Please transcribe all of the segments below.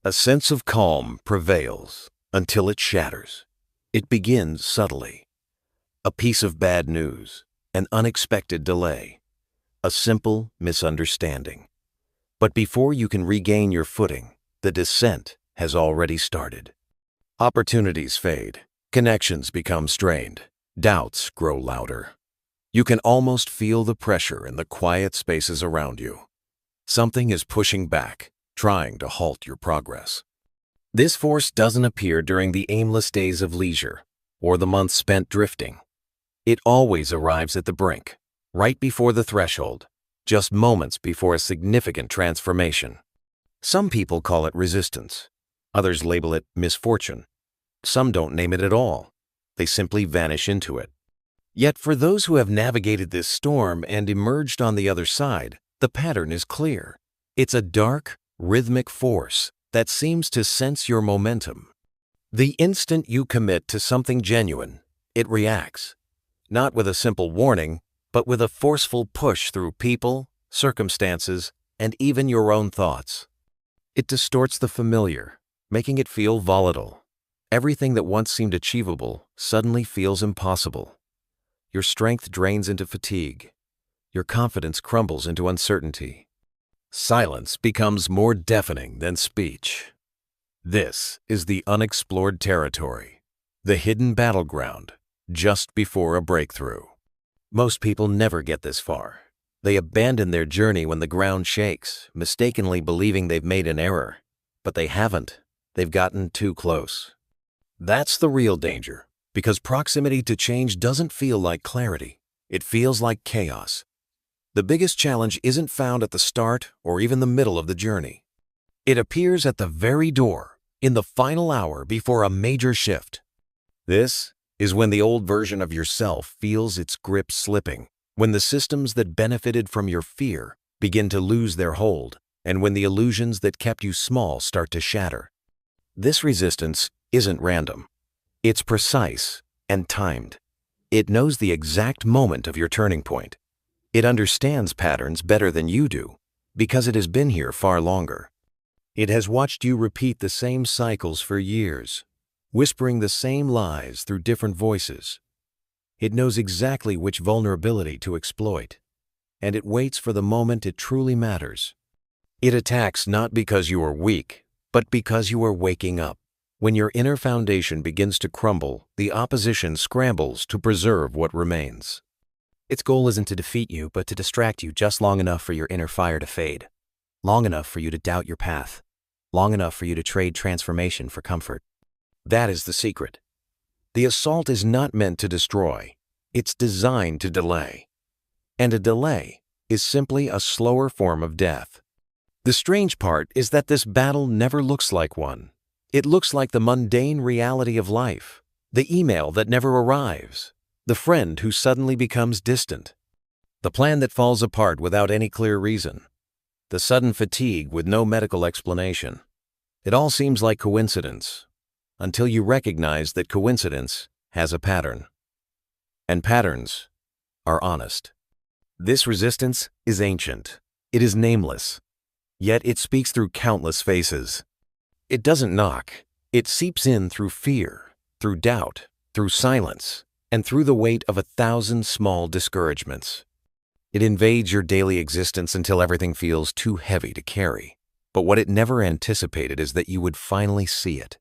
A sense of calm prevails until it shatters. It begins subtly. A piece of bad news, an unexpected delay, a simple misunderstanding. But before you can regain your footing, the descent has already started. Opportunities fade, connections become strained, doubts grow louder. You can almost feel the pressure in the quiet spaces around you. Something is pushing back, trying to halt your progress. This force doesn't appear during the aimless days of leisure or the months spent drifting. It always arrives at the brink, right before the threshold, just moments before a significant transformation. Some people call it resistance. Others label it misfortune. Some don't name it at all. They simply vanish into it. Yet for those who have navigated this storm and emerged on the other side, the pattern is clear. It's a dark, rhythmic force that seems to sense your momentum. The instant you commit to something genuine, it reacts, not with a simple warning, but with a forceful push through people, circumstances, and even your own thoughts. It distorts the familiar, making it feel volatile. Everything that once seemed achievable suddenly feels impossible. Your strength drains into fatigue. Your confidence crumbles into uncertainty. Silence becomes more deafening than speech. This is the unexplored territory, the hidden battleground, just before a breakthrough. Most people never get this far. They abandon their journey when the ground shakes, mistakenly believing they've made an error. But they haven't. They've gotten too close. That's the real danger, because proximity to change doesn't feel like clarity. It feels like chaos. The biggest challenge isn't found at the start or even the middle of the journey. It appears at the very door, in the final hour before a major shift. This is when the old version of yourself feels its grip slipping, when the systems that benefited from your fear begin to lose their hold, and when the illusions that kept you small start to shatter. This resistance isn't random. It's precise and timed. It knows the exact moment of your turning point. It understands patterns better than you do, because it has been here far longer. It has watched you repeat the same cycles for years, whispering the same lies through different voices. It knows exactly which vulnerability to exploit, and it waits for the moment it truly matters. It attacks not because you are weak, but because you are waking up. When your inner foundation begins to crumble, the opposition scrambles to preserve what remains. Its goal isn't to defeat you, but to distract you just long enough for your inner fire to fade. Long enough for you to doubt your path. Long enough for you to trade transformation for comfort. That is the secret. The assault is not meant to destroy. It's designed to delay. And a delay is simply a slower form of death. The strange part is that this battle never looks like one. It looks like the mundane reality of life, the email that never arrives, the friend who suddenly becomes distant, the plan that falls apart without any clear reason, the sudden fatigue with no medical explanation. It all seems like coincidence, until you recognize that coincidence has a pattern. And patterns are honest. This resistance is ancient. It is nameless. Yet it speaks through countless faces. It doesn't knock. It seeps in through fear, through doubt, through silence, and through the weight of 1,000 small discouragements. It invades your daily existence until everything feels too heavy to carry. But what it never anticipated is that you would finally see it.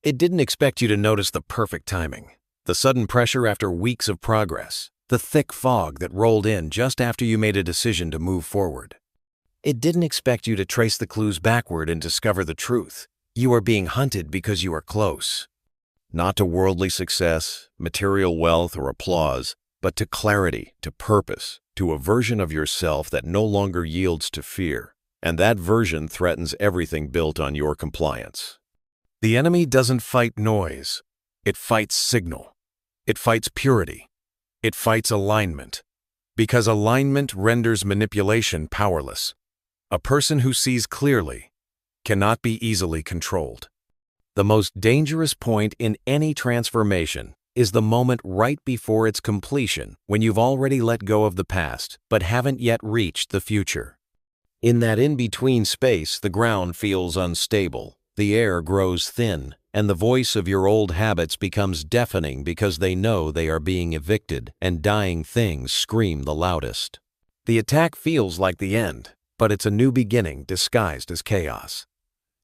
It didn't expect you to notice the perfect timing, the sudden pressure after weeks of progress, the thick fog that rolled in just after you made a decision to move forward. It didn't expect you to trace the clues backward and discover the truth. You are being hunted because you are close. Not to worldly success, material wealth, or applause, but to clarity, to purpose, to a version of yourself that no longer yields to fear. And that version threatens everything built on your compliance. The enemy doesn't fight noise. It fights signal. It fights purity. It fights alignment. Because alignment renders manipulation powerless. A person who sees clearly cannot be easily controlled. The most dangerous point in any transformation is the moment right before its completion, when you've already let go of the past but haven't yet reached the future. In that in-between space, the ground feels unstable. The air grows thin, and the voice of your old habits becomes deafening because they know they are being evicted, and dying things scream the loudest. The attack feels like the end, but it's a new beginning disguised as chaos.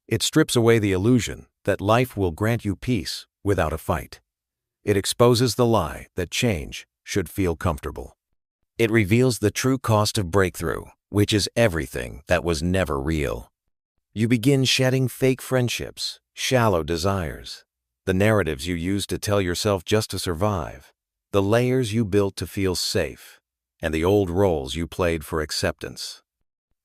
It strips away the illusion that life will grant you peace without a fight. It exposes the lie that change should feel comfortable. It reveals the true cost of breakthrough, which is everything that was never real. You begin shedding fake friendships, shallow desires, the narratives you used to tell yourself just to survive, the layers you built to feel safe, and the old roles you played for acceptance.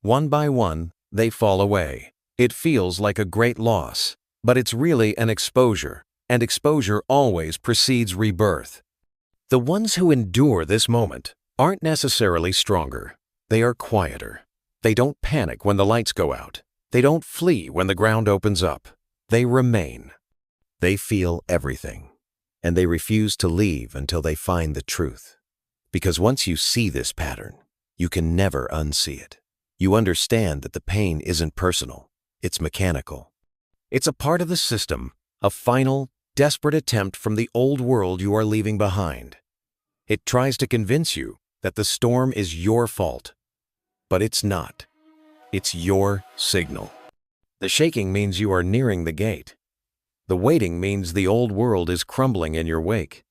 One by one, they fall away. It feels like a great loss, but it's really an exposure, and exposure always precedes rebirth. The ones who endure this moment aren't necessarily stronger. They are quieter. They don't panic when the lights go out. They don't flee when the ground opens up. They remain. They feel everything, and they refuse to leave until they find the truth. Because once you see this pattern, you can never unsee it. You understand that the pain isn't personal, it's mechanical. It's a part of the system, a final, desperate attempt from the old world you are leaving behind. It tries to convince you that the storm is your fault, but it's not. It's your signal. The shaking means you are nearing the gate. The waiting means the old world is crumbling in your wake.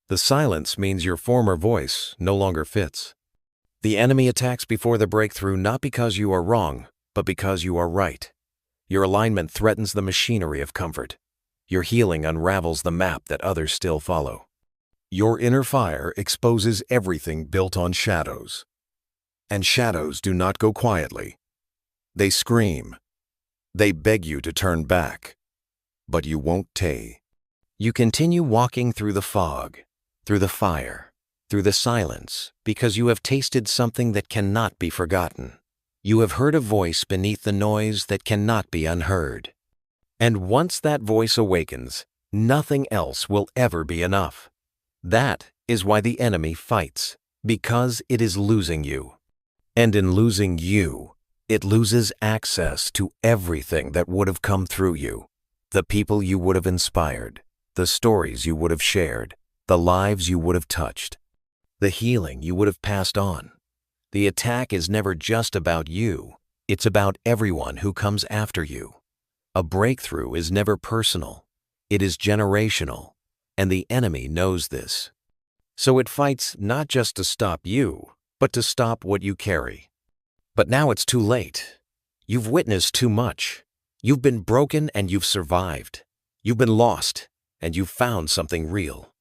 The silence means your former voice no longer fits. The enemy attacks before the breakthrough not because you are wrong, but because you are right. Your alignment threatens the machinery of comfort. Your healing unravels the map that others still follow. Your inner fire exposes everything built on shadows. And shadows do not go quietly. They scream. They beg you to turn back. But you won't take. You continue walking through the fog, through the fire, through the silence, because you have tasted something that cannot be forgotten. You have heard a voice beneath the noise that cannot be unheard. And once that voice awakens, nothing else will ever be enough. That is why the enemy fights, because it is losing you. And in losing you, it loses access to everything that would have come through you. The people you would have inspired, the stories you would have shared, the lives you would have touched, the healing you would have passed on. The attack is never just about you. It's about everyone who comes after you. A breakthrough is never personal. It is generational, and the enemy knows this. So it fights not just to stop you, but to stop what you carry. But now it's too late. You've witnessed too much. You've been broken and you've survived. You've been lost and you've found something real.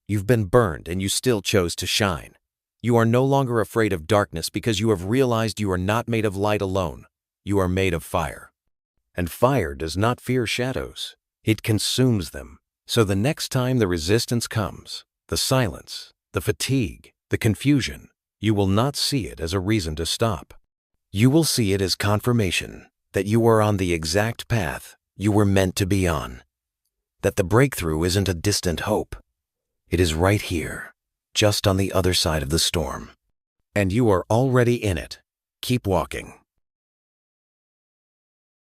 You've been burned and you still chose to shine. You are no longer afraid of darkness because you have realized you are not made of light alone. You are made of fire. And fire does not fear shadows. It consumes them. So the next time the resistance comes, the silence, the fatigue, the confusion, you will not see it as a reason to stop. You will see it as confirmation that you are on the exact path you were meant to be on. That the breakthrough isn't a distant hope. It is right here, just on the other side of the storm. And you are already in it. Keep walking.